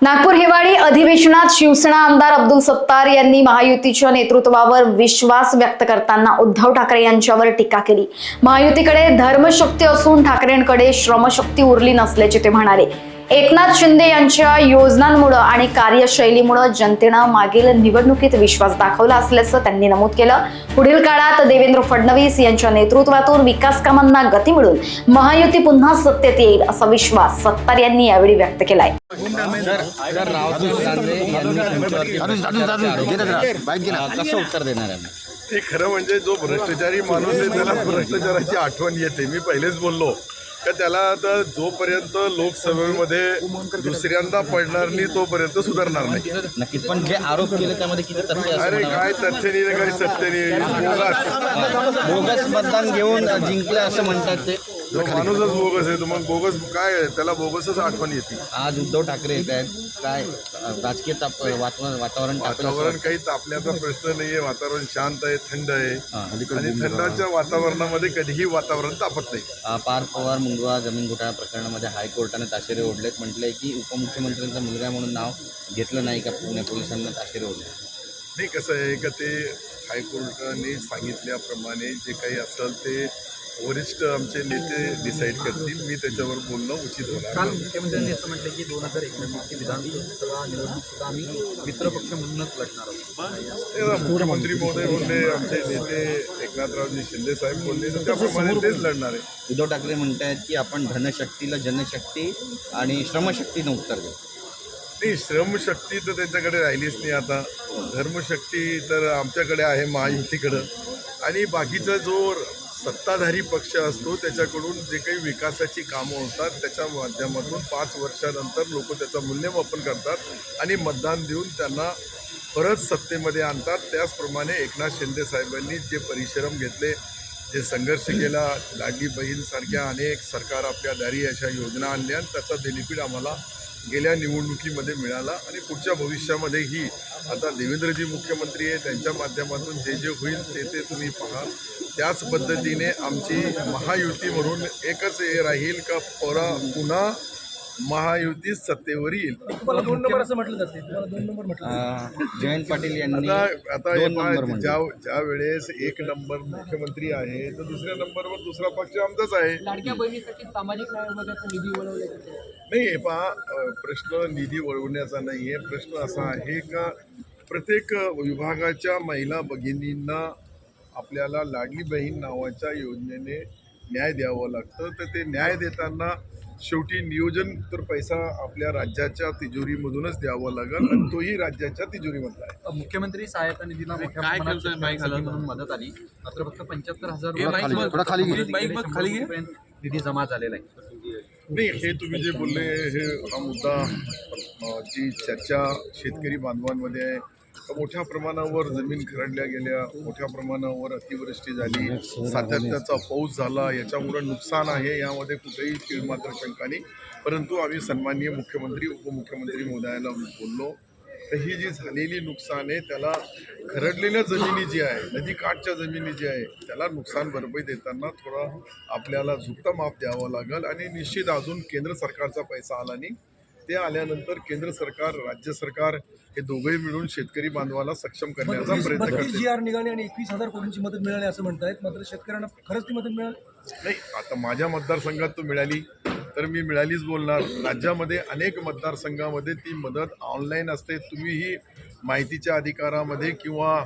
नागपूर हिवाळी अधिवेशनात शिवसेना आमदार अब्दुल सत्तार यांनी महायुतीच्या नेतृत्वावर विश्वास व्यक्त करताना उद्धव ठाकरे यांच्यावर टीका केली। महायुतीकडे धर्मशक्ती असून ठाकरेंकडे श्रमशक्ती उरली नसल्याचे ते म्हणाले। एकनाथ शिंदे यांच्या योजनांमुळे आणि कार्यशैलीमुळे जनतेने मागील निवडणुकीत विश्वास दाखवला असल्याचं त्यांनी नमूद केलं। पुढील काळात देवेंद्र फडणवीस यांच्या नेतृत्वातून विकास कामांना गती मिळून महायुती पुन्हा सत्तेत येईल असा विश्वास सत्तार यांनी यावेळी व्यक्त केलाय। कसं उत्तर देणार आहे? ते खरं म्हणजे जो भ्रष्टाचारी माणूस आहे त्याला भ्रष्टाचाराची आठवण येते। मी पहिलेच बोललो का त्याला आता जोपर्यंत लोकसभेमध्ये दुसऱ्यांदा पडणार नाही तोपर्यंत सुधारणार नाही। नक्कीच, पण जे आरोप केले त्यामध्ये किती तथ्य आहे? अरे काय तथ्य नाही, काही सत्य नाही, बोगस मतदान घेऊन जिंकले असं म्हणतात ते। जो माणूसच बोगस आहे तो मग बोगस काय आहे, त्याला बोगसच आठवण येते। आज उद्धव ठाकरे येत आहेत, काय राजकीय वातावरण काही तापण्याचा प्रश्न नाहीये। वातावरण शांत आहे, थंड आहे आणि थंडाच्या वातावरणामध्ये कधीही वातावरण तापत नाही। पार्थ पवार मुंगवा जमीन घोटाळा प्रकरणामध्ये हायकोर्टाने ताशेरे ओढलेत, म्हटलंय की उपमुख्यमंत्र्यांचा मुलगा म्हणून नाव घेतलं नाही का पुणे पोलिसांना ताशेरे ओढले? नाही, कसं आहे का ते हायकोर्टाने सांगितल्याप्रमाणे जे काही असेल ते वरिष्ठ आमचे नेते डिसाईड करतील। मी त्याच्यावर बोलणं उचित होणार। काल मुख्यमंत्र्यांनी असं म्हटलं की 2021 विधानसभा निवडणूक सुद्धा आम्ही मित्रपक्ष म्हणूनच लढणार आहोत। मुख्यमंत्री महोदय बोलले, आमचे नेते एकनाथरावजी शिंदे साहेब बोलले, तर त्याप्रमाणे तेच लढणार आहे। उद्धव ठाकरे म्हणतात की आपण धनशक्तीला जनशक्ती आणि श्रमशक्तीनं उत्तर देऊ। नाही, श्रमशक्ती तर त्यांच्याकडे राहिलीच नाही। आता धर्मशक्ती तर आमच्याकडे आहे, महायुतीकडं। आणि बाकीचा जो सत्ताधारी पक्ष असतो त्याच्याकडून जे काही विकासाची कामं होतात त्याच्या माध्यमातून 5 वर्षानंतर लोक त्याचं मूल्यमापन करतात आणि मतदान देऊन त्यांना परत सत्तेमध्ये आणतात। त्याचप्रमाणे एकनाथ शिंदे साहेबांनी जे परिश्रम घेतले, जे संघर्ष केला, लाडली बहीणसारख्या अनेक सरकार आपल्या दारी अशा योजना आणल्या, त्याचा बेनिफिट आम्हाला गेल्या निवडणुकीमध्ये मिळाला आणि पुढच्या भविष्यामध्येही आता देवेंद्रजी मुख्यमंत्री आहे, त्यांच्या माध्यमातून जे जे होईल ते तुम्ही पहा। त्याच पद्धतीने आमची महायुती म्हणून एकच हे राहील का पुन्हा महायुती सत्तेवर येईल। तुम्हाला 2 नंबर असं म्हटलं जाते, तुम्हाला 2 नंबर म्हटलं। जयंत पाटील यांनी आता ज्या वेळेस 1 नंबर मुख्यमंत्री आहे तर दुसऱ्या नंबरवर दुसरा पक्ष आमचाच आहे। लाडक्या बहिणीसाठी सामाजिक न्यायालयाचा निधी वळवण्याचा नाही, हे पहा, प्रश्न निधी वळवण्याचा नाही आहे। प्रश्न असा आहे का प्रत्येक विभागाच्या महिला भगिनींना आपल्याला लाडली बहीण नावाच्या योजनेने न्याय द्यावं लागतं। तर ते न्याय देताना शेवटी नियोजन तर पैसा आपल्या राज्याच्या तिजोरीमधूनच द्यावा लागेल आणि तोही राज्याच्या तिजोरीमधला आहे। मुख्यमंत्री सहायता निधीला मोठ्या प्रमाणात म्हणून मदत आली, मात्र फक्त 75,000 निधी जमा झालेला आहे। नाही, हे तुम्ही जे बोलले हे हा मुद्दा जी चर्चा शेतकरी बांधवांमध्ये आहे, मोठ्या प्रमाणावर जमीन खरडल्या गेल्या, मोठ्या प्रमाणावर अतिवृष्टी झाली, सातत्याचा पाऊस झाला, याच्यामुळे नुकसान आहे, यामध्ये कुठेही तीळमात्र शंका नाही। परंतु आम्ही सन्माननीय मुख्यमंत्री उपमुख्यमंत्री महोदयाला बोललो तर ही जी झालेली नुकसान आहे त्याला खरडलेल्या जमिनी जी आहे, नदीकाठच्या जमिनी जी आहे, त्याला नुकसान भरपाई देताना थोडा आपल्याला झुकता माप द्यावा लागेल। आणि निश्चित अजून केंद्र सरकारचा पैसा आला नाही, ते आल्यानंतर केंद्र सरकार राज्य सरकार हे दोघेही मिळून शेतकरी बांधवाला सक्षम करण्याचा प्रयत्न करते। GR निघाले आणि 21,000 कोटींची मदत मिळाली असं म्हणतायत, मात्र शेतकऱ्यांना खरंच ती मदत मिळाली नाही। आता माझ्या मतदारसंघात तो मिळाली तर मी मिळालीच बोलणार। राज्यामध्ये अनेक मतदारसंघामध्ये ती मदत ऑनलाईन असते। तुम्हीही माहितीच्या अधिकारामध्ये किंवा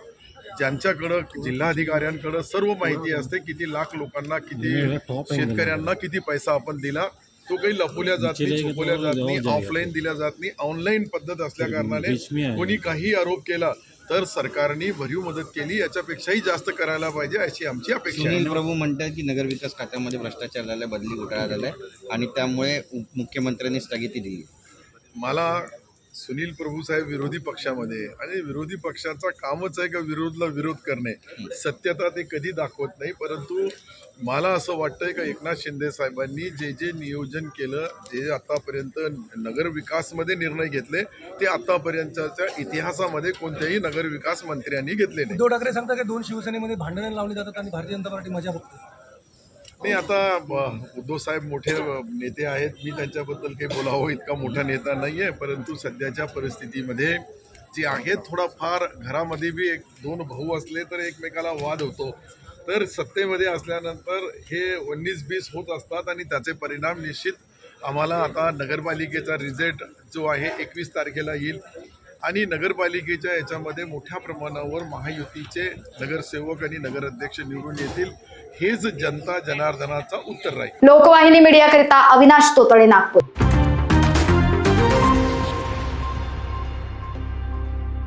ज्यांच्याकडं जिल्हाधिकाऱ्यांकडं सर्व माहिती असते, किती लाख लोकांना, किती शेतकऱ्यांना किती पैसा आपण दिला। तो काही लपवल्या जात नाही, छुपवल्या जात नाही, ऑफलाईन दिल्या जात नाही, ऑनलाईन पद्धत असल्या कारणाने कोणी काही आरोप केला तर सरकारने भरीव मदत केली, याच्यापेक्षाही जास्त करायला पाहिजे अशी आमची अपेक्षा आहे। सुनील प्रभू म्हणतात की नगरविकास खात्यामध्ये भ्रष्टाचार झाला, बदली घोटाळा झालाय आणि त्यामुळे मुख्यमंत्र्यांनी स्थगिती दिली। मला सुनील प्रभू साहेब विरोधी पक्षामध्ये, आणि विरोधी पक्षाचा कामच आहे का विरोधला विरोध करणे, सत्यता ते कधी दाखवत नाही। परंतु मला असं वाटतंय का एकनाथ शिंदे साहेबांनी जे जे नियोजन केलं, जे आतापर्यंत नगरविकासमध्ये निर्णय घेतले, ते आतापर्यंतच्या इतिहासामध्ये कोणत्याही नगरविकास मंत्र्यांनी घेतले नाही। उद्धव ठाकरे सांगतात की 2 शिवसेनेमध्ये भांडणं लावली जातात आणि भारतीय जनता पार्टी मजा बघते। नाही, आता उद्धव साहेब मोठे नेते आहेत. मी त्यांच्याबद्दल काही बोलावं इतका मोठा नेता नाही आहे, परंतु सध्याच्या परिस्थितीमध्ये जी आहे थोडाफार घरामध्ये बी एक दोन भाऊ असले तर एकमेकाला वाद होतो. तर सत्तेमध्ये असल्यानंतर हे 19-20 होत असतात आणि त्याचे परिणाम निश्चित आम्हाला आता नगरपालिकेचा रिझल्ट जो आहे 21 तारखेला येईल आणि नगरपालिकेच्या याच्यामध्ये मोठ्या प्रमाणावर महायुतीचे नगरसेवक आणि नगराध्यक्ष निवडून येतील. हेच जनता जनार्दनाचा उत्तर राहील. लोकवाहिनी मीडियाकरिता अविनाश तोतळे, नागपूर.